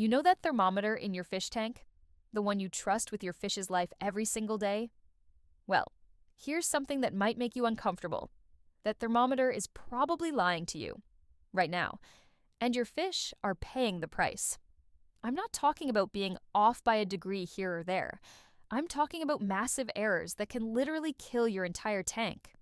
You know that thermometer in your fish tank? The one you trust with your fish's life every single day? Well, here's something that might make you uncomfortable. That thermometer is probably lying to you right now, and your fish are paying the price. I'm not talking about being off by a degree here or there. I'm talking about massive errors that can literally kill your entire tank.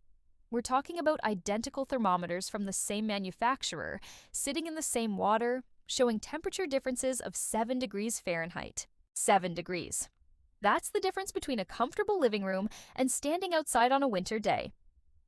We're talking about identical thermometers from the same manufacturer, sitting in the same water, showing temperature differences of 7 degrees Fahrenheit. 7 degrees. That's the difference between a comfortable living room and standing outside on a winter day.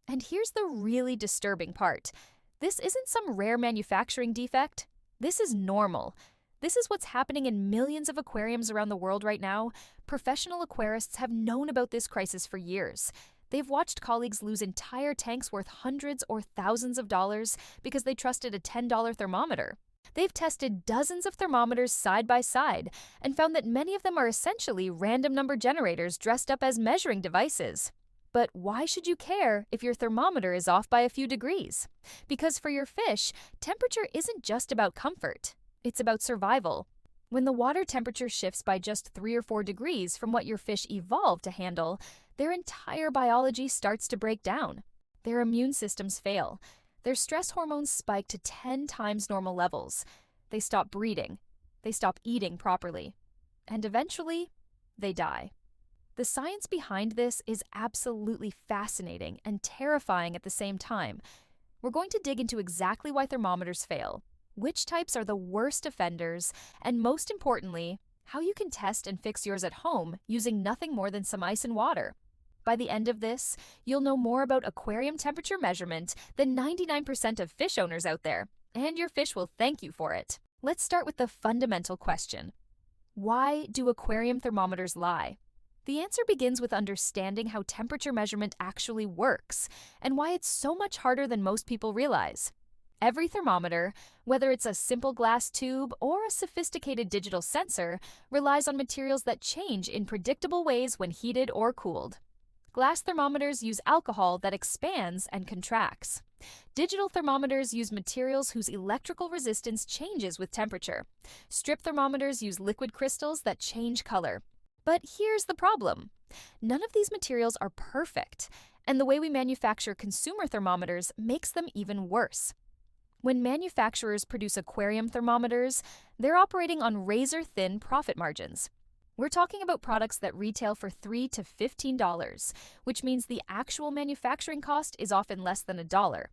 And here's the really disturbing part. This isn't some rare manufacturing defect. This is normal. This is what's happening in millions of aquariums around the world right now. Professional aquarists have known about this crisis for years. They've watched colleagues lose entire tanks worth hundreds or thousands of dollars because they trusted a $10 thermometer. They've tested dozens of thermometers side by side and found that many of them are essentially random number generators dressed up as measuring devices. But why should you care if your thermometer is off by a few degrees? Because for your fish, temperature isn't just about comfort. It's about survival. When the water temperature shifts by just 3 or 4 degrees from what your fish evolved to handle, their entire biology starts to break down. Their immune systems fail. Their stress hormones spike to 10 times normal levels. They stop breeding. They stop eating properly. And eventually, they die. The science behind this is absolutely fascinating and terrifying at the same time. We're going to dig into exactly why thermometers fail, which types are the worst offenders, and most importantly, how you can test and fix yours at home using nothing more than some ice and water. By the end of this, you'll know more about aquarium temperature measurement than 99% of fish owners out there, and your fish will thank you for it. Let's start with the fundamental question. Why do aquarium thermometers lie? The answer begins with understanding how temperature measurement actually works, and why it's so much harder than most people realize. Every thermometer, whether it's a simple glass tube or a sophisticated digital sensor, relies on materials that change in predictable ways when heated or cooled. Glass thermometers use alcohol that expands and contracts. Digital thermometers use materials whose electrical resistance changes with temperature. Strip thermometers use liquid crystals that change color. But here's the problem. None of these materials are perfect, and the way we manufacture consumer thermometers makes them even worse. When manufacturers produce aquarium thermometers, they're operating on razor-thin profit margins. We're talking about products that retail for $3 to $15, which means the actual manufacturing cost is often less than $1.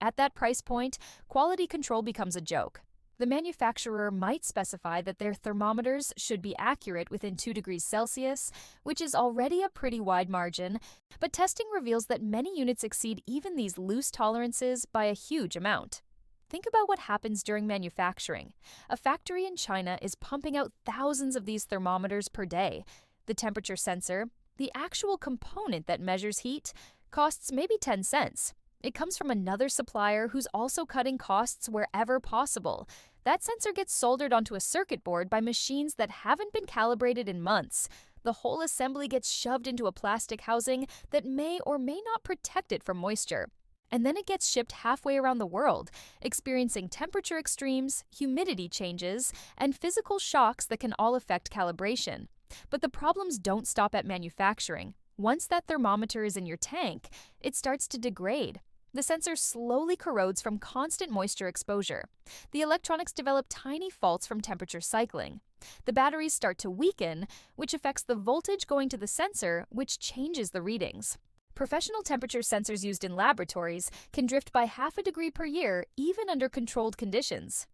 At that price point, quality control becomes a joke. The manufacturer might specify that their thermometers should be accurate within 2 degrees Celsius, which is already a pretty wide margin, but testing reveals that many units exceed even these loose tolerances by a huge amount. Think about what happens during manufacturing. A factory in China is pumping out thousands of these thermometers per day. The temperature sensor, the actual component that measures heat, costs maybe 10 cents. It comes from another supplier who's also cutting costs wherever possible. That sensor gets soldered onto a circuit board by machines that haven't been calibrated in months. The whole assembly gets shoved into a plastic housing that may or may not protect it from moisture. And then it gets shipped halfway around the world, experiencing temperature extremes, humidity changes, and physical shocks that can all affect calibration. But the problems don't stop at manufacturing. Once that thermometer is in your tank, it starts to degrade. The sensor slowly corrodes from constant moisture exposure. The electronics develop tiny faults from temperature cycling. The batteries start to weaken, which affects the voltage going to the sensor, which changes the readings. Professional temperature sensors used in laboratories can drift by half a degree per year, even under controlled conditions.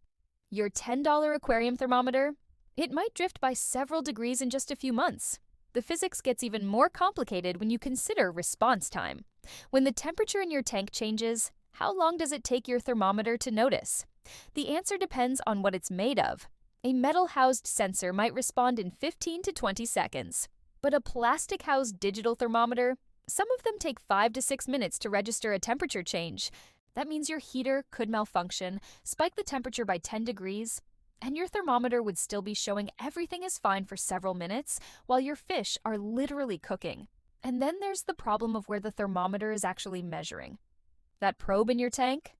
Your $10 aquarium thermometer? It might drift by several degrees in just a few months. The physics gets even more complicated when you consider response time. When the temperature in your tank changes, how long does it take your thermometer to notice? The answer depends on what it's made of. A metal-housed sensor might respond in 15 to 20 seconds, but a plastic-housed digital thermometer, some of them take 5 to 6 minutes to register a temperature change. That means your heater could malfunction, spike the temperature by 10 degrees, and your thermometer would still be showing everything is fine for several minutes while your fish are literally cooking. And then there's the problem of where the thermometer is actually measuring. That probe in your tank?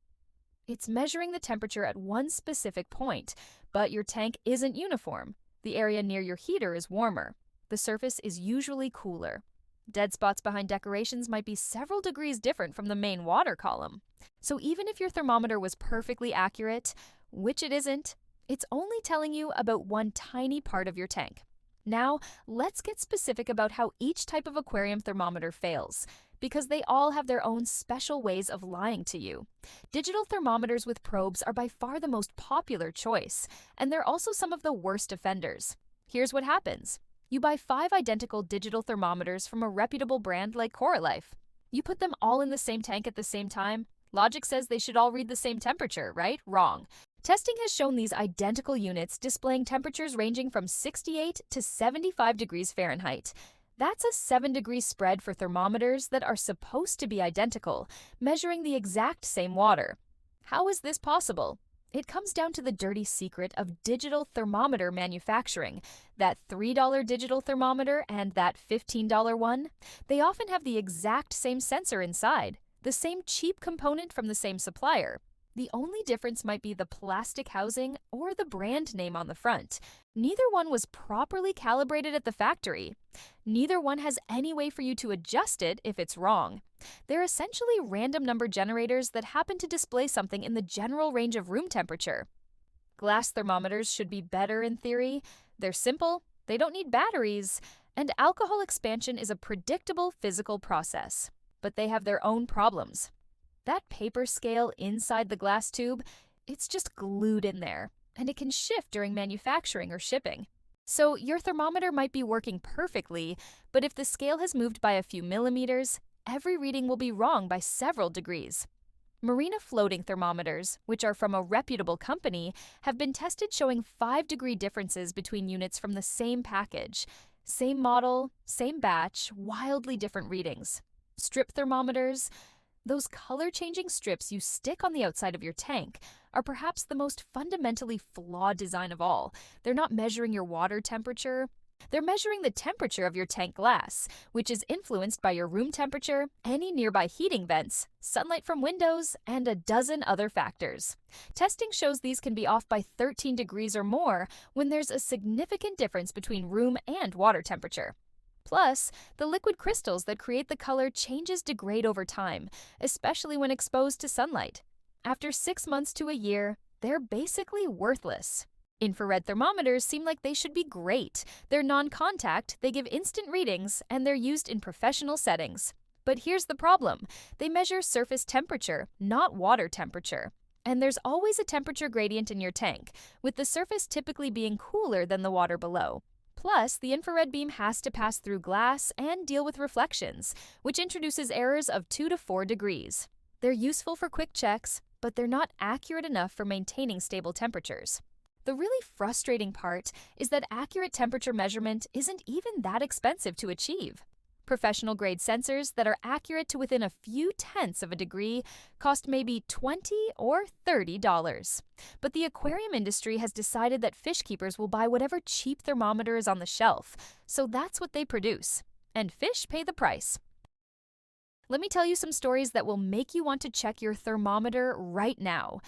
It's measuring the temperature at one specific point, But your tank isn't uniform. The area near your heater is warmer. The surface is usually cooler. Dead spots behind decorations might be several degrees different from the main water column. So even if your thermometer was perfectly accurate, which it isn't, it's only telling you about one tiny part of your tank. Now, let's get specific about how each type of aquarium thermometer fails, because they all have their own special ways of lying to you. Digital thermometers with probes are by far the most popular choice, and they're also some of the worst offenders. Here's what happens. You buy 5 identical digital thermometers from a reputable brand like Coralife. You put them all in the same tank at the same time. Logic says they should all read the same temperature, right? Wrong. Testing has shown these identical units displaying temperatures ranging from 68 to 75 degrees Fahrenheit. That's a 7-degree spread for thermometers that are supposed to be identical, measuring the exact same water. How is this possible? It comes down to the dirty secret of digital thermometer manufacturing. That $3 digital thermometer and that $15 one, they often have the exact same sensor inside, the same cheap component from the same supplier. The only difference might be the plastic housing or the brand name on the front. Neither one was properly calibrated at the factory. Neither one has any way for you to adjust it if it's wrong. They're essentially random number generators that happen to display something in the general range of room temperature. Glass thermometers should be better in theory. They're simple, they don't need batteries, and alcohol expansion is a predictable physical process. But they have their own problems. That paper scale inside the glass tube, it's just glued in there, and it can shift during manufacturing or shipping. So your thermometer might be working perfectly, but if the scale has moved by a few millimeters, every reading will be wrong by several degrees. Marina floating thermometers, which are from a reputable company, have been tested showing 5-degree differences between units from the same package. Same model, same batch, wildly different readings. Strip thermometers, those color-changing strips you stick on the outside of your tank, are perhaps the most fundamentally flawed design of all. They're not measuring your water temperature. They're measuring the temperature of your tank glass, which is influenced by your room temperature, any nearby heating vents, sunlight from windows, and a dozen other factors. Testing shows these can be off by 13 degrees or more when there's a significant difference between room and water temperature. Plus, the liquid crystals that create the color changes degrade over time, especially when exposed to sunlight. After 6 months to a year, they're basically worthless. Infrared thermometers seem like they should be great. They're non-contact, they give instant readings, and they're used in professional settings. But here's the problem. They measure surface temperature, not water temperature. And there's always a temperature gradient in your tank, with the surface typically being cooler than the water below. Plus, the infrared beam has to pass through glass and deal with reflections, which introduces errors of 2 to 4 degrees. They're useful for quick checks, but they're not accurate enough for maintaining stable temperatures. The really frustrating part is that accurate temperature measurement isn't even that expensive to achieve. Professional-grade sensors that are accurate to within a few tenths of a degree cost maybe $20 or $30. But the aquarium industry has decided that fish keepers will buy whatever cheap thermometer is on the shelf, so that's what they produce. And fish pay the price. Let me tell you some stories that will make you want to check your thermometer right now.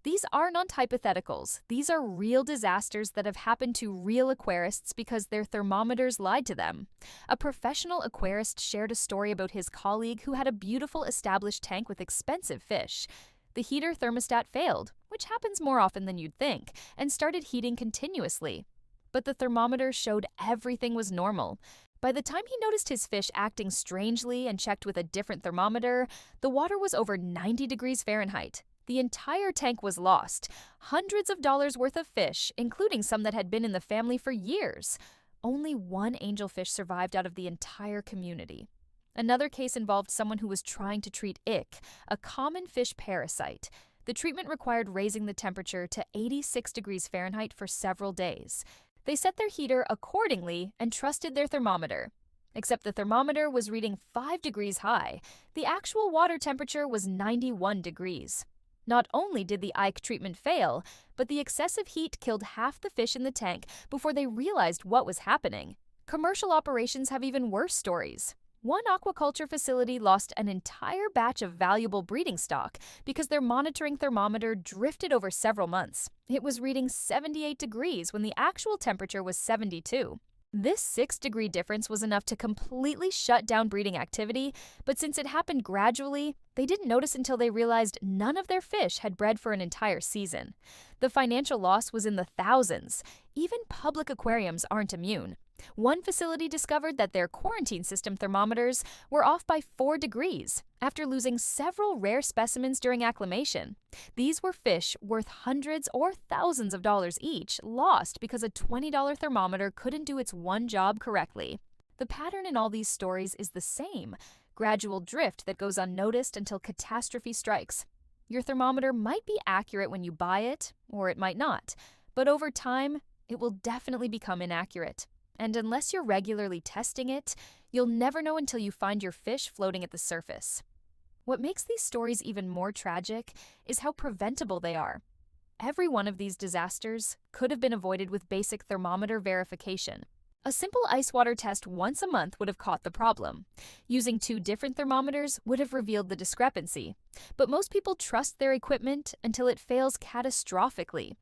These are not hypotheticals. These are real disasters that have happened to real aquarists because their thermometers lied to them. A professional aquarist shared a story about his colleague who had a beautiful established tank with expensive fish. The heater thermostat failed, which happens more often than you'd think, and started heating continuously. But the thermometer showed everything was normal. By the time he noticed his fish acting strangely and checked with a different thermometer, the water was over 90 degrees Fahrenheit. The entire tank was lost. Hundreds of dollars worth of fish, including some that had been in the family for years. Only one angelfish survived out of the entire community. Another case involved someone who was trying to treat ick, a common fish parasite. The treatment required raising the temperature to 86 degrees Fahrenheit for several days. They set their heater accordingly and trusted their thermometer. Except the thermometer was reading 5 degrees high. The actual water temperature was 91 degrees. Not only did the Ike treatment fail, but the excessive heat killed half the fish in the tank before they realized what was happening. Commercial operations have even worse stories. One aquaculture facility lost an entire batch of valuable breeding stock because their monitoring thermometer drifted over several months. It was reading 78 degrees when the actual temperature was 72. This 6-degree difference was enough to completely shut down breeding activity, but since it happened gradually, they didn't notice until they realized none of their fish had bred for an entire season. The financial loss was in the thousands. Even public aquariums aren't immune. One facility discovered that their quarantine system thermometers were off by 4 degrees after losing several rare specimens during acclimation. These were fish worth hundreds or thousands of dollars each lost because a $20 thermometer couldn't do its one job correctly. The pattern in all these stories is the same: gradual drift that goes unnoticed until catastrophe strikes. Your thermometer might be accurate when you buy it, or it might not, but over time, it will definitely become inaccurate. And unless you're regularly testing it, you'll never know until you find your fish floating at the surface. What makes these stories even more tragic is how preventable they are. Every one of these disasters could have been avoided with basic thermometer verification. A simple ice water test once a month would have caught the problem. Using 2 different thermometers would have revealed the discrepancy. But most people trust their equipment until it fails catastrophically.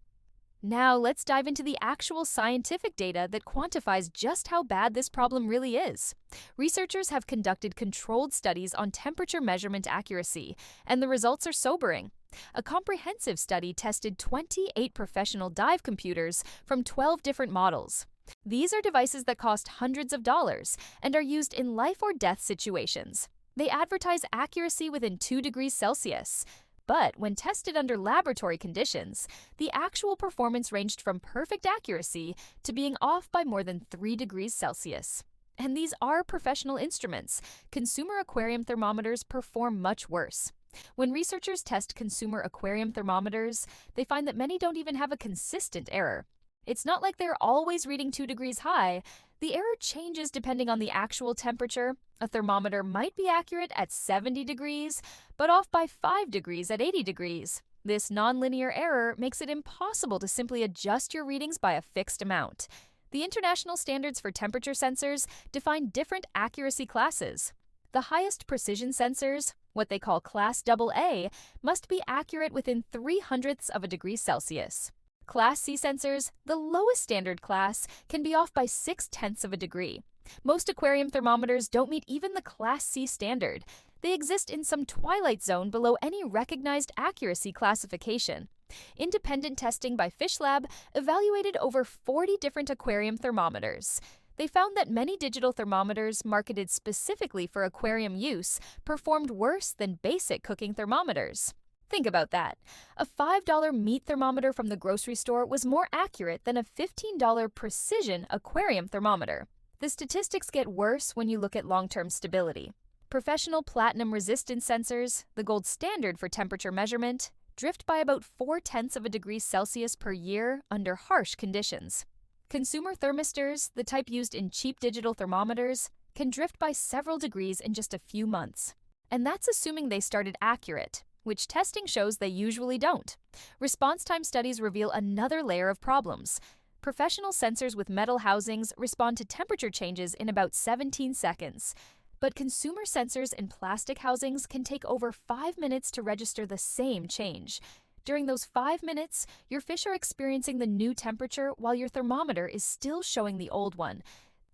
Now let's dive into the actual scientific data that quantifies just how bad this problem really is. Researchers have conducted controlled studies on temperature measurement accuracy, and the results are sobering. A comprehensive study tested 28 professional dive computers from 12 different models. These are devices that cost hundreds of dollars and are used in life or death situations. They advertise accuracy within 2 degrees Celsius. But when tested under laboratory conditions, the actual performance ranged from perfect accuracy to being off by more than 3 degrees Celsius. And these are professional instruments. Consumer aquarium thermometers perform much worse. When researchers test consumer aquarium thermometers, they find that many don't even have a consistent error. It's not like they're always reading 2 degrees high. The error changes depending on the actual temperature. A thermometer might be accurate at 70 degrees, but off by 5 degrees at 80 degrees. This nonlinear error makes it impossible to simply adjust your readings by a fixed amount. The international standards for temperature sensors define different accuracy classes. The highest precision sensors, what they call Class AA, must be accurate within 0.03 of a degree Celsius. Class C sensors, the lowest standard class, can be off by 0.6 of a degree. Most aquarium thermometers don't meet even the Class C standard. They exist in some twilight zone below any recognized accuracy classification. Independent testing by Fish Lab evaluated over 40 different aquarium thermometers. They found that many digital thermometers marketed specifically for aquarium use performed worse than basic cooking thermometers. Think about that. A $5 meat thermometer from the grocery store was more accurate than a $15 precision aquarium thermometer. The statistics get worse when you look at long-term stability. Professional platinum resistance sensors, the gold standard for temperature measurement, drift by about 0.4 of a degree Celsius per year under harsh conditions. Consumer thermistors, the type used in cheap digital thermometers, can drift by several degrees in just a few months. And that's assuming they started accurate, which testing shows they usually don't. Response time studies reveal another layer of problems. Professional sensors with metal housings respond to temperature changes in about 17 seconds. But consumer sensors in plastic housings can take over 5 minutes to register the same change. During those 5 minutes, your fish are experiencing the new temperature while your thermometer is still showing the old one.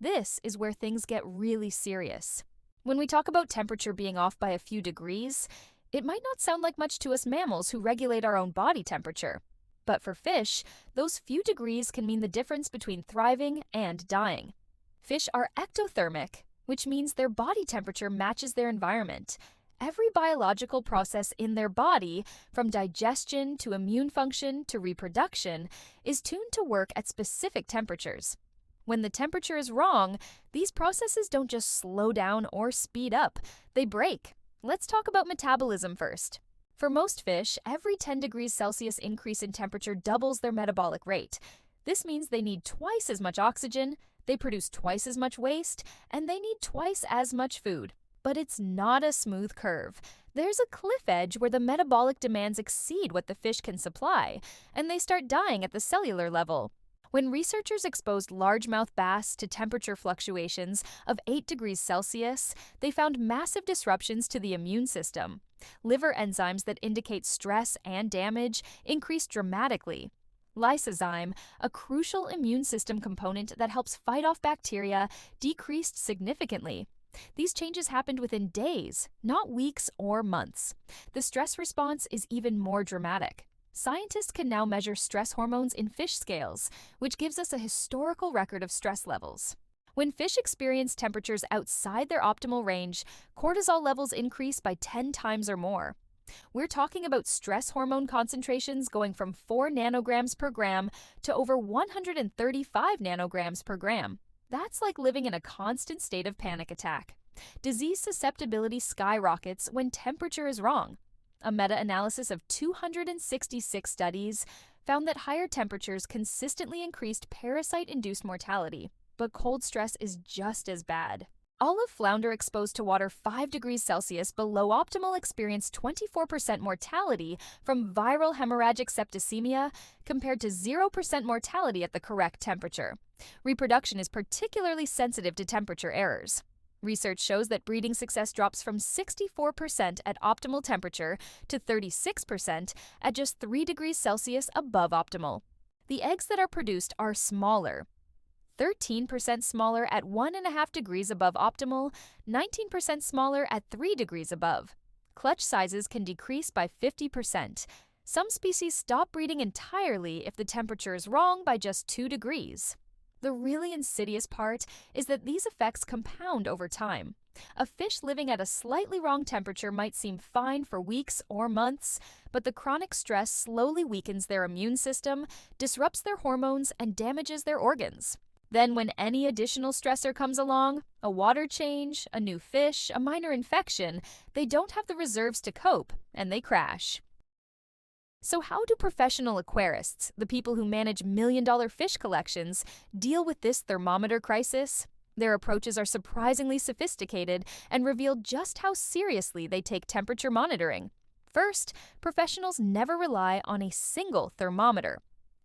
This is where things get really serious. When we talk about temperature being off by a few degrees, it might not sound like much to us mammals who regulate our own body temperature. But for fish, those few degrees can mean the difference between thriving and dying. Fish are ectothermic, which means their body temperature matches their environment. Every biological process in their body, from digestion to immune function to reproduction, is tuned to work at specific temperatures. When the temperature is wrong, these processes don't just slow down or speed up, they break. Let's talk about metabolism first. For most fish, every 10 degrees Celsius increase in temperature doubles their metabolic rate. This means they need twice as much oxygen, they produce twice as much waste, and they need twice as much food. But it's not a smooth curve. There's a cliff edge where the metabolic demands exceed what the fish can supply, and they start dying at the cellular level. When researchers exposed largemouth bass to temperature fluctuations of 8 degrees Celsius, they found massive disruptions to the immune system. Liver enzymes that indicate stress and damage increased dramatically. Lysozyme, a crucial immune system component that helps fight off bacteria, decreased significantly. These changes happened within days, not weeks or months. The stress response is even more dramatic. Scientists can now measure stress hormones in fish scales, which gives us a historical record of stress levels. When fish experience temperatures outside their optimal range, cortisol levels increase by 10 times or more. We're talking about stress hormone concentrations going from 4 nanograms per gram to over 135 nanograms per gram. That's like living in a constant state of panic attack. Disease susceptibility skyrockets when temperature is wrong. A meta-analysis of 266 studies found that higher temperatures consistently increased parasite-induced mortality, but cold stress is just as bad. Olive flounder exposed to water 5 degrees Celsius below optimal experienced 24% mortality from viral hemorrhagic septicemia compared to 0% mortality at the correct temperature. Reproduction is particularly sensitive to temperature errors. Research shows that breeding success drops from 64% at optimal temperature to 36% at just 3 degrees Celsius above optimal. The eggs that are produced are smaller. 13% smaller at 1.5 degrees above optimal, 19% smaller at 3 degrees above. Clutch sizes can decrease by 50%. Some species stop breeding entirely if the temperature is wrong by just 2 degrees. The really insidious part is that these effects compound over time. A fish living at a slightly wrong temperature might seem fine for weeks or months, but the chronic stress slowly weakens their immune system, disrupts their hormones, and damages their organs. Then when any additional stressor comes along, a water change, a new fish, a minor infection, they don't have the reserves to cope, and they crash. So how do professional aquarists, the people who manage million-dollar fish collections, deal with this thermometer crisis? Their approaches are surprisingly sophisticated and reveal just how seriously they take temperature monitoring. First, professionals never rely on a single thermometer.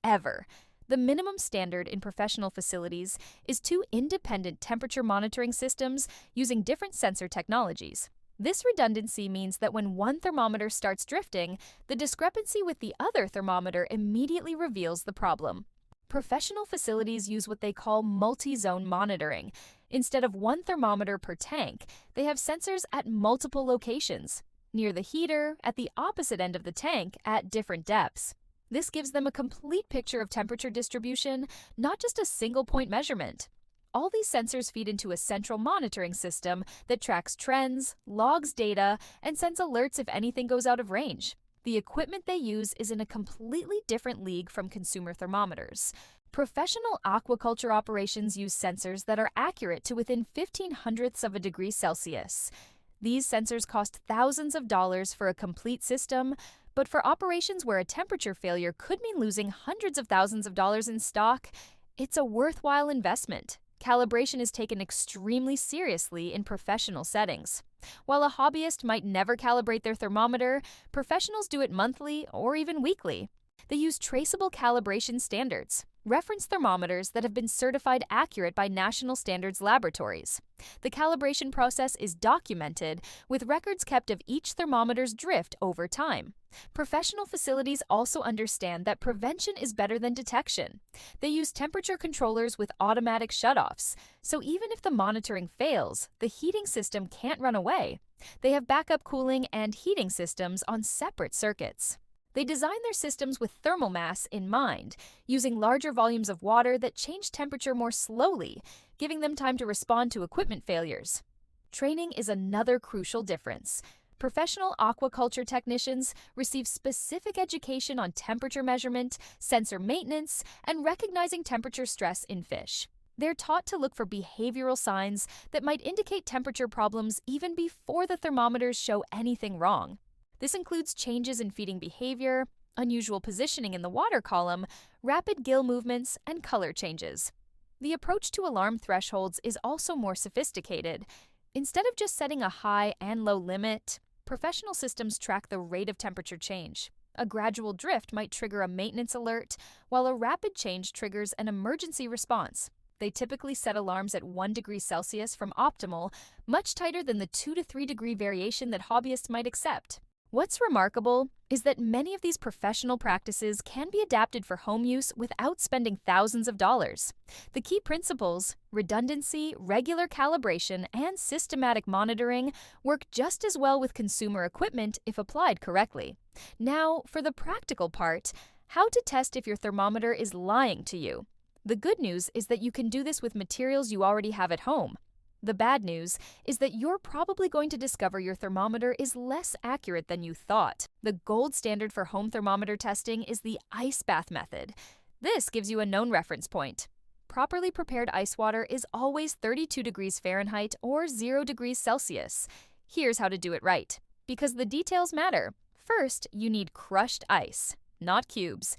Ever. The minimum standard in professional facilities is 2 independent temperature monitoring systems using different sensor technologies. This redundancy means that when one thermometer starts drifting, the discrepancy with the other thermometer immediately reveals the problem. Professional facilities use what they call multi-zone monitoring. Instead of one thermometer per tank, they have sensors at multiple locations, near the heater, at the opposite end of the tank, at different depths. This gives them a complete picture of temperature distribution, not just a single-point measurement. All these sensors feed into a central monitoring system that tracks trends, logs data, and sends alerts if anything goes out of range. The equipment they use is in a completely different league from consumer thermometers. Professional aquaculture operations use sensors that are accurate to within 0.15 of a degree Celsius. These sensors cost thousands of dollars for a complete system, but for operations where a temperature failure could mean losing hundreds of thousands of dollars in stock, it's a worthwhile investment. Calibration is taken extremely seriously in professional settings. While a hobbyist might never calibrate their thermometer, professionals do it monthly or even weekly. They use traceable calibration standards, reference thermometers that have been certified accurate by national standards laboratories. The calibration process is documented, with records kept of each thermometer's drift over time. Professional facilities also understand that prevention is better than detection. They use temperature controllers with automatic shutoffs, so even if the monitoring fails, the heating system can't run away. They have backup cooling and heating systems on separate circuits. They design their systems with thermal mass in mind, using larger volumes of water that change temperature more slowly, giving them time to respond to equipment failures. Training is another crucial difference. Professional aquaculture technicians receive specific education on temperature measurement, sensor maintenance, and recognizing temperature stress in fish. They're taught to look for behavioral signs that might indicate temperature problems even before the thermometers show anything wrong. This includes changes in feeding behavior, unusual positioning in the water column, rapid gill movements, and color changes. The approach to alarm thresholds is also more sophisticated. Instead of just setting a high and low limit, professional systems track the rate of temperature change. A gradual drift might trigger a maintenance alert, while a rapid change triggers an emergency response. They typically set alarms at 1 degree Celsius from optimal, much tighter than the 2 to 3 degree variation that hobbyists might accept. What's remarkable is that many of these professional practices can be adapted for home use without spending thousands of dollars. The key principles, redundancy, regular calibration, and systematic monitoring, work just as well with consumer equipment if applied correctly. Now, for the practical part, how to test if your thermometer is lying to you. The good news is that you can do this with materials you already have at home. The bad news is that you're probably going to discover your thermometer is less accurate than you thought. The gold standard for home thermometer testing is the ice bath method. This gives you a known reference point. Properly prepared ice water is always 32 degrees Fahrenheit or 0 degrees Celsius. Here's how to do it right, because the details matter. First, you need crushed ice, not cubes.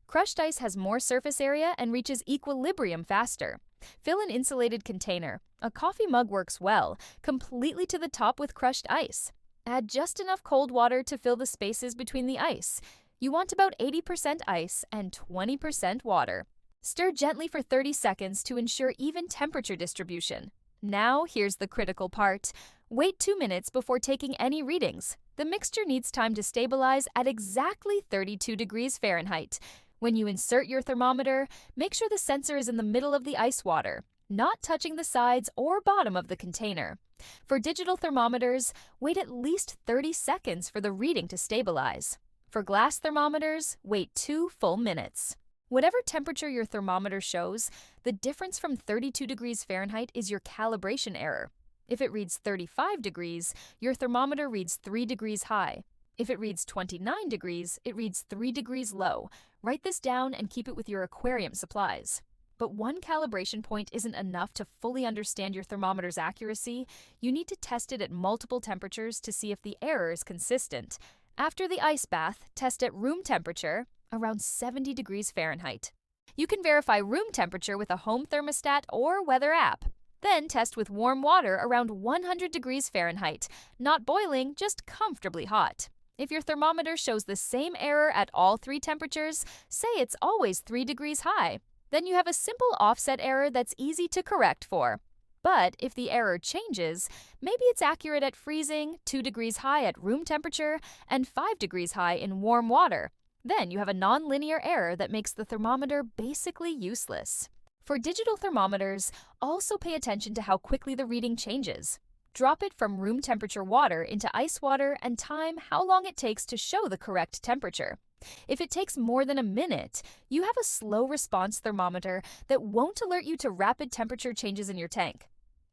Crushed ice has more surface area and reaches equilibrium faster. Fill an insulated container. A coffee mug works well, completely to the top with crushed ice. Add just enough cold water to fill the spaces between the ice. You want about 80% ice and 20% water. Stir gently for 30 seconds to ensure even temperature distribution. Now, here's the critical part. Wait 2 minutes before taking any readings. The mixture needs time to stabilize at exactly 32 degrees Fahrenheit. When you insert your thermometer, make sure the sensor is in the middle of the ice water, not touching the sides or bottom of the container. For digital thermometers, wait at least 30 seconds for the reading to stabilize. For glass thermometers, wait 2 full minutes. Whatever temperature your thermometer shows, the difference from 32 degrees Fahrenheit is your calibration error. If it reads 35 degrees, your thermometer reads 3 degrees high. If it reads 29 degrees, it reads 3 degrees low. Write this down and keep it with your aquarium supplies. But one calibration point isn't enough to fully understand your thermometer's accuracy. You need to test it at multiple temperatures to see if the error is consistent. After the ice bath, test at room temperature, around 70 degrees Fahrenheit. You can verify room temperature with a home thermostat or weather app. Then test with warm water around 100 degrees Fahrenheit, not boiling, just comfortably hot. If your thermometer shows the same error at all 3 temperatures, say it's always 3 degrees high. Then you have a simple offset error that's easy to correct for. But if the error changes, maybe it's accurate at freezing, 2 degrees high at room temperature, and 5 degrees high in warm water. Then you have a nonlinear error that makes the thermometer basically useless. For digital thermometers, also pay attention to how quickly the reading changes. Drop it from room temperature water into ice water and time how long it takes to show the correct temperature. If it takes more than a minute, you have a slow response thermometer that won't alert you to rapid temperature changes in your tank.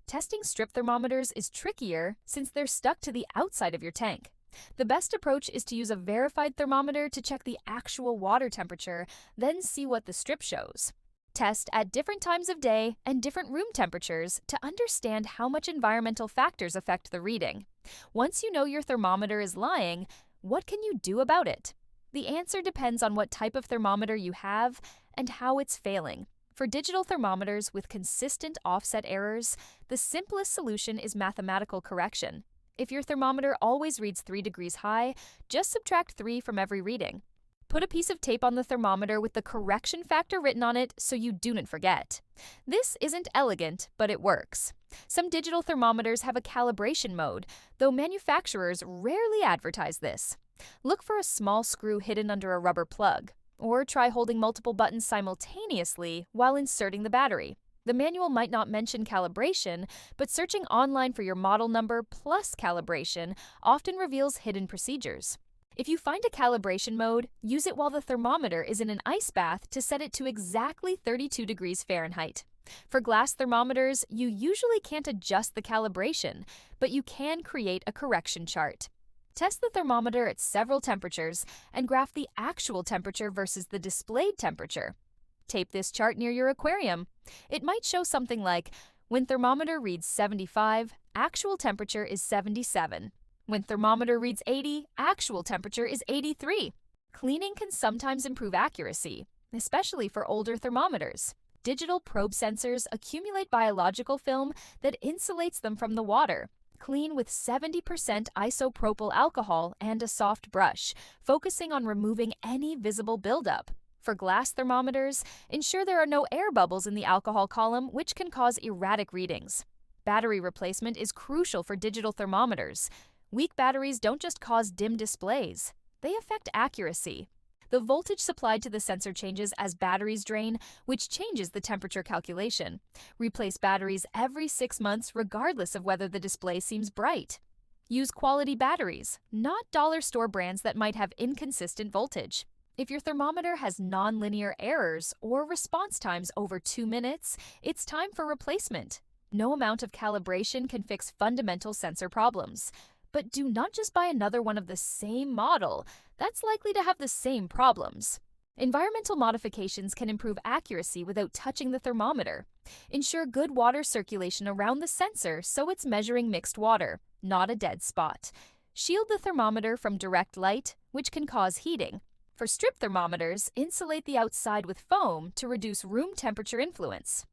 Testing strip thermometers is trickier since they're stuck to the outside of your tank. The best approach is to use a verified thermometer to check the actual water temperature, then see what the strip shows. Test at different times of day and different room temperatures to understand how much environmental factors affect the reading. Once you know your thermometer is lying, what can you do about it? The answer depends on what type of thermometer you have and how it's failing. For digital thermometers with consistent offset errors, the simplest solution is mathematical correction. If your thermometer always reads 3 degrees high, just subtract 3 from every reading. Put a piece of tape on the thermometer with the correction factor written on it so you don't forget. This isn't elegant, but it works. Some digital thermometers have a calibration mode, though manufacturers rarely advertise this. Look for a small screw hidden under a rubber plug, or try holding multiple buttons simultaneously while inserting the battery. The manual might not mention calibration, but searching online for your model number plus calibration often reveals hidden procedures. If you find a calibration mode, use it while the thermometer is in an ice bath to set it to exactly 32 degrees Fahrenheit. For glass thermometers, you usually can't adjust the calibration, but you can create a correction chart. Test the thermometer at several temperatures and graph the actual temperature versus the displayed temperature. Tape this chart near your aquarium. It might show something like, when thermometer reads 75, actual temperature is 77. When thermometer reads 80, actual temperature is 83. Cleaning can sometimes improve accuracy, especially for older thermometers. Digital probe sensors accumulate biological film that insulates them from the water. Clean with 70% isopropyl alcohol and a soft brush, focusing on removing any visible buildup. For glass thermometers, ensure there are no air bubbles in the alcohol column, which can cause erratic readings. Battery replacement is crucial for digital thermometers. Weak batteries don't just cause dim displays, they affect accuracy. The voltage supplied to the sensor changes as batteries drain, which changes the temperature calculation. Replace batteries every 6 months regardless of whether the display seems bright. Use quality batteries, not dollar store brands that might have inconsistent voltage. If your thermometer has nonlinear errors or response times over 2 minutes, it's time for replacement. No amount of calibration can fix fundamental sensor problems. But do not just buy another one of the same model. That's likely to have the same problems. Environmental modifications can improve accuracy without touching the thermometer. Ensure good water circulation around the sensor so it's measuring mixed water, not a dead spot. Shield the thermometer from direct light, which can cause heating. For strip thermometers, insulate the outside with foam to reduce room temperature influence.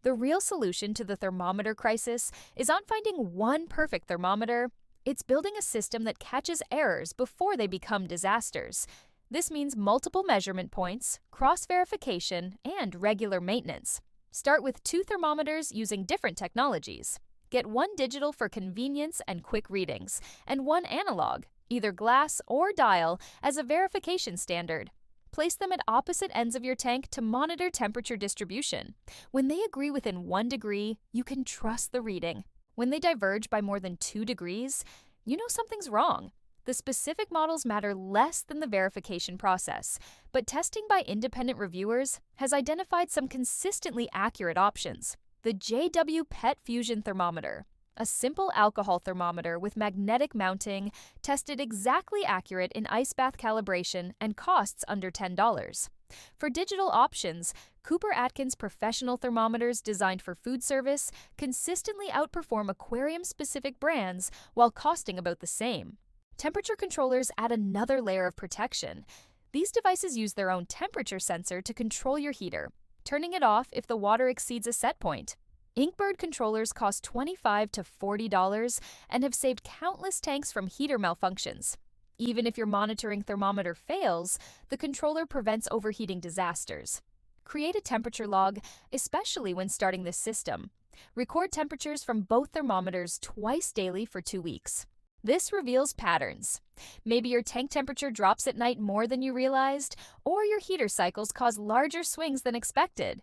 The real solution to the thermometer crisis is not finding one perfect thermometer. It's building a system that catches errors before they become disasters. This means multiple measurement points, cross-verification, and regular maintenance. Start with 2 thermometers using different technologies. Get one digital for convenience and quick readings, and one analog, either glass or dial, as a verification standard. Place them at opposite ends of your tank to monitor temperature distribution. When they agree within 1 degree, you can trust the reading. When they diverge by more than 2 degrees, you know something's wrong. The specific models matter less than the verification process, but testing by independent reviewers has identified some consistently accurate options. The JW PET Fusion Thermometer, a simple alcohol thermometer with magnetic mounting, tested exactly accurate in ice bath calibration and costs under $10. For digital options, Cooper Atkins professional thermometers designed for food service consistently outperform aquarium-specific brands while costing about the same. Temperature controllers add another layer of protection. These devices use their own temperature sensor to control your heater, turning it off if the water exceeds a set point. Inkbird controllers cost $25 to $40 and have saved countless tanks from heater malfunctions. Even if your monitoring thermometer fails, the controller prevents overheating disasters. Create a temperature log, especially when starting this system. Record temperatures from both thermometers twice daily for 2 weeks. This reveals patterns. Maybe your tank temperature drops at night more than you realized, or your heater cycles cause larger swings than expected.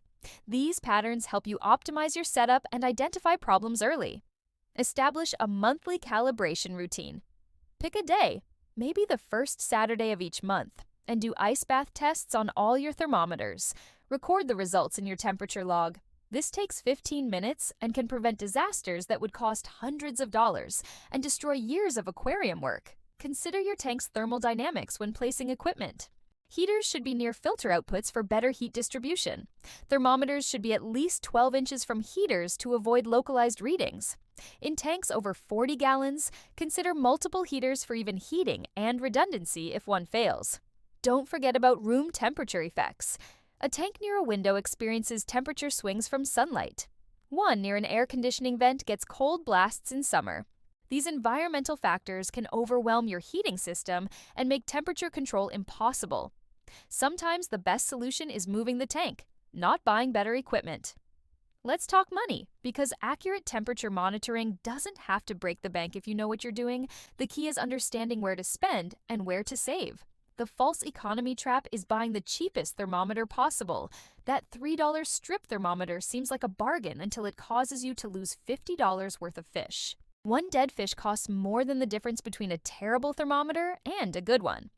These patterns help you optimize your setup and identify problems early. Establish a monthly calibration routine. Pick a day, maybe the first Saturday of each month, and do ice bath tests on all your thermometers. Record the results in your temperature log. This takes 15 minutes and can prevent disasters that would cost hundreds of dollars and destroy years of aquarium work. Consider your tank's thermal dynamics when placing equipment. Heaters should be near filter outputs for better heat distribution. Thermometers should be at least 12 inches from heaters to avoid localized readings. In tanks over 40 gallons, consider multiple heaters for even heating and redundancy if one fails. Don't forget about room temperature effects. A tank near a window experiences temperature swings from sunlight. One near an air conditioning vent gets cold blasts in summer. These environmental factors can overwhelm your heating system and make temperature control impossible. Sometimes the best solution is moving the tank, not buying better equipment. Let's talk money, because accurate temperature monitoring doesn't have to break the bank if you know what you're doing. The key is understanding where to spend and where to save. The false economy trap is buying the cheapest thermometer possible. That $3 strip thermometer seems like a bargain until it causes you to lose $50 worth of fish. One dead fish costs more than the difference between a terrible thermometer and a good one.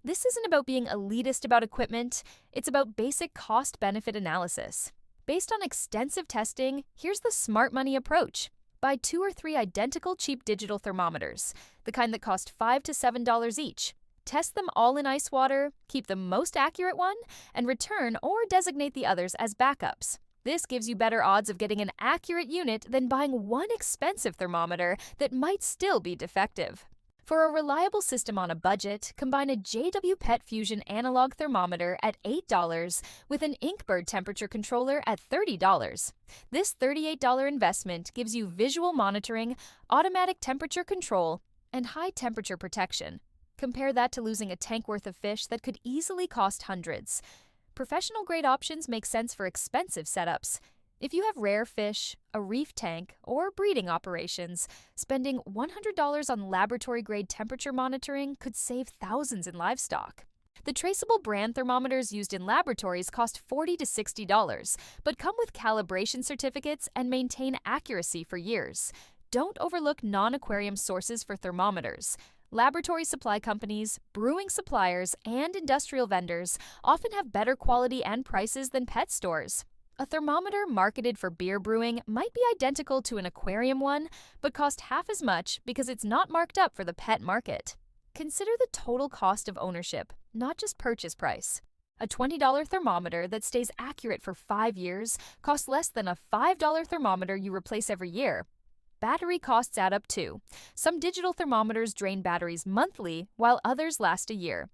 This isn't about being elitist about equipment, it's about basic cost-benefit analysis. Based on extensive testing, here's the smart money approach. Buy 2 or 3 identical cheap digital thermometers, the kind that cost $5 to $7 each. Test them all in ice water, keep the most accurate one, and return or designate the others as backups. This gives you better odds of getting an accurate unit than buying one expensive thermometer that might still be defective. For a reliable system on a budget, combine a JW Pet Fusion analog thermometer at $8 with an Inkbird temperature controller at $30. This $38 investment gives you visual monitoring, automatic temperature control, and high temperature protection. Compare that to losing a tank worth of fish that could easily cost hundreds. Professional-grade options make sense for expensive setups. If you have rare fish, a reef tank, or breeding operations, spending $100 on laboratory-grade temperature monitoring could save thousands in livestock. The traceable brand thermometers used in laboratories cost $40 to $60, but come with calibration certificates and maintain accuracy for years. Don't overlook non-aquarium sources for thermometers. Laboratory supply companies, brewing suppliers, and industrial vendors often have better quality and prices than pet stores. A thermometer marketed for beer brewing might be identical to an aquarium one, but cost half as much because it's not marked up for the pet market. Consider the total cost of ownership, not just purchase price. A $20 thermometer that stays accurate for 5 years costs less than a $5 thermometer you replace every year. Battery costs add up too. Some digital thermometers drain batteries monthly, while others last a year.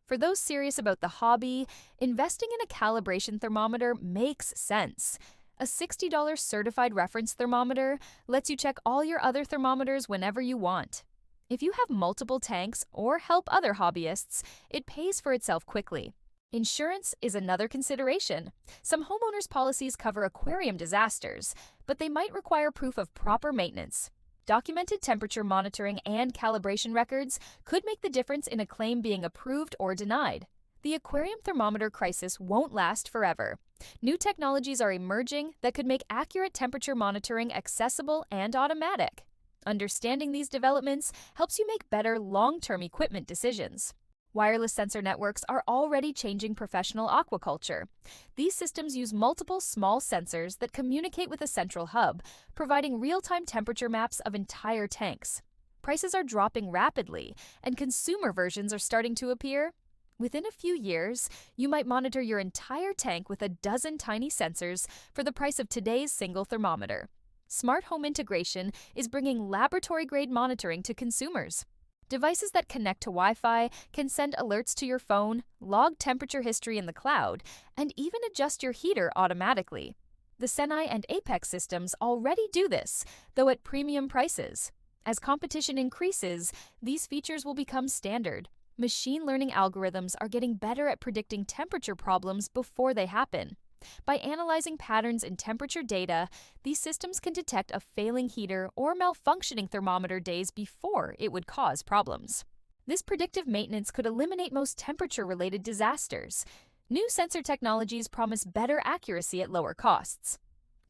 For those serious about the hobby, investing in a calibration thermometer makes sense. A $60 certified reference thermometer lets you check all your other thermometers whenever you want. If you have multiple tanks or help other hobbyists, it pays for itself quickly. Insurance is another consideration. Some homeowners' policies cover aquarium disasters, but they might require proof of proper maintenance. Documented temperature monitoring and calibration records could make the difference in a claim being approved or denied. The aquarium thermometer crisis won't last forever. New technologies are emerging that could make accurate temperature monitoring accessible and automatic. Understanding these developments helps you make better long-term equipment decisions. Wireless sensor networks are already changing professional aquaculture. These systems use multiple small sensors that communicate with a central hub, providing real-time temperature maps of entire tanks. Prices are dropping rapidly, and consumer versions are starting to appear. Within a few years, you might monitor your entire tank with a dozen tiny sensors for the price of today's single thermometer. Smart home integration is bringing laboratory-grade monitoring to consumers. Devices that connect to Wi-Fi can send alerts to your phone, log temperature history in the cloud, and even adjust your heater automatically. The Senai and Apex systems already do this, though at premium prices. As competition increases, these features will become standard. Machine learning algorithms are getting better at predicting temperature problems before they happen. By analyzing patterns in temperature data, these systems can detect a failing heater or malfunctioning thermometer days before it would cause problems. This predictive maintenance could eliminate most temperature-related disasters. New sensor technologies promise better accuracy at lower costs.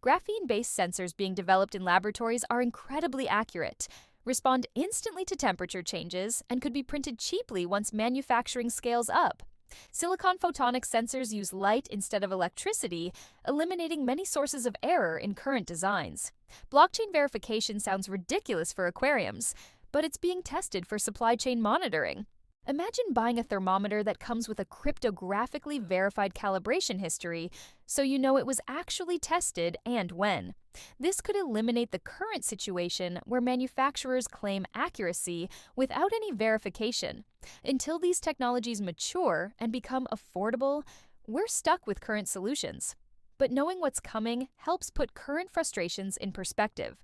Graphene-based sensors being developed in laboratories are incredibly accurate, respond instantly to temperature changes, and could be printed cheaply once manufacturing scales up. Silicon photonic sensors use light instead of electricity, eliminating many sources of error in current designs. Blockchain verification sounds ridiculous for aquariums, but it's being tested for supply chain monitoring. Imagine buying a thermometer that comes with a cryptographically verified calibration history, so you know it was actually tested and when. This could eliminate the current situation where manufacturers claim accuracy without any verification. Until these technologies mature and become affordable, we're stuck with current solutions. But knowing what's coming helps put current frustrations in perspective.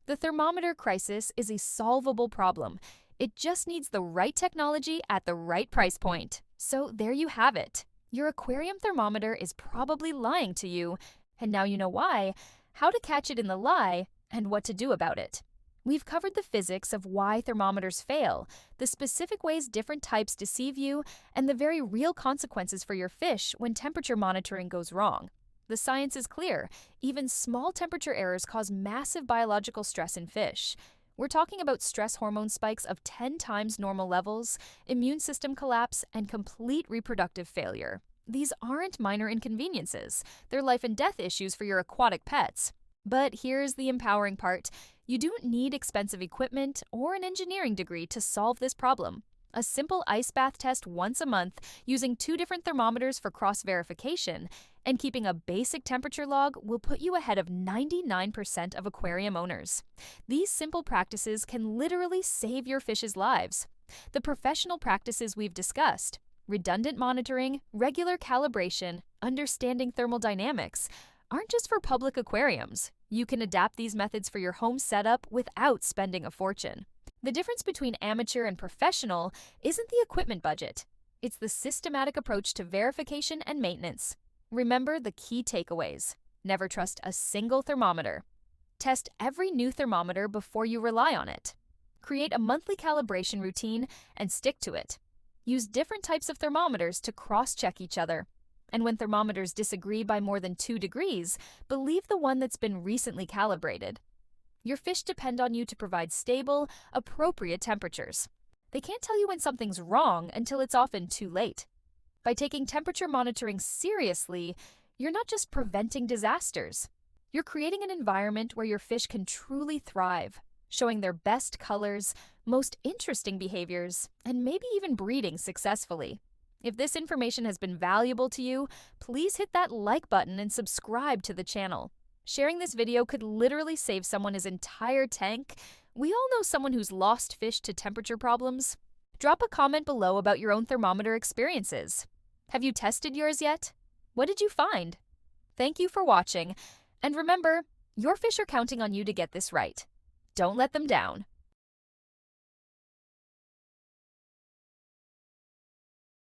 The thermometer crisis is a solvable problem. It just needs the right technology at the right price point. So there you have it. Your aquarium thermometer is probably lying to you, and now you know why, how to catch it in the lie, and what to do about it. We've covered the physics of why thermometers fail, the specific ways different types deceive you, and the very real consequences for your fish when temperature monitoring goes wrong. The science is clear. Even small temperature errors cause massive biological stress in fish. We're talking about stress hormone spikes of 10 times normal levels, immune system collapse, and complete reproductive failure. These aren't minor inconveniences. They're life and death issues for your aquatic pets. But here's the empowering part. You don't need expensive equipment or an engineering degree to solve this problem. A simple ice bath test once a month using 2 different thermometers for cross-verification and keeping a basic temperature log will put you ahead of 99% of aquarium owners. These simple practices can literally save your fish's lives. The professional practices we've discussed, redundant monitoring, regular calibration, understanding thermal dynamics, aren't just for public aquariums. You can adapt these methods for your home setup without spending a fortune. The difference between amateur and professional isn't the equipment budget. It's the systematic approach to verification and maintenance. Remember the key takeaways. Never trust a single thermometer. Test every new thermometer before you rely on it. Create a monthly calibration routine and stick to it. Use different types of thermometers to cross-check each other. And when thermometers disagree by more than 2 degrees, believe the one that's been recently calibrated. Your fish depend on you to provide stable, appropriate temperatures. They can't tell you when something's wrong until it's often too late. By taking temperature monitoring seriously, you're not just preventing disasters. You're creating an environment where your fish can truly thrive, showing their best colors, most interesting behaviors, and maybe even breeding successfully. If this information has been valuable to you, please hit that like button and subscribe to the channel. Sharing this video could literally save someone his entire tank. We all know someone who's lost fish to temperature problems. Drop a comment below about your own thermometer experiences. Have you tested yours yet? What did you find? Thank you for watching, and remember, your fish are counting on you to get this right. Don't let them down.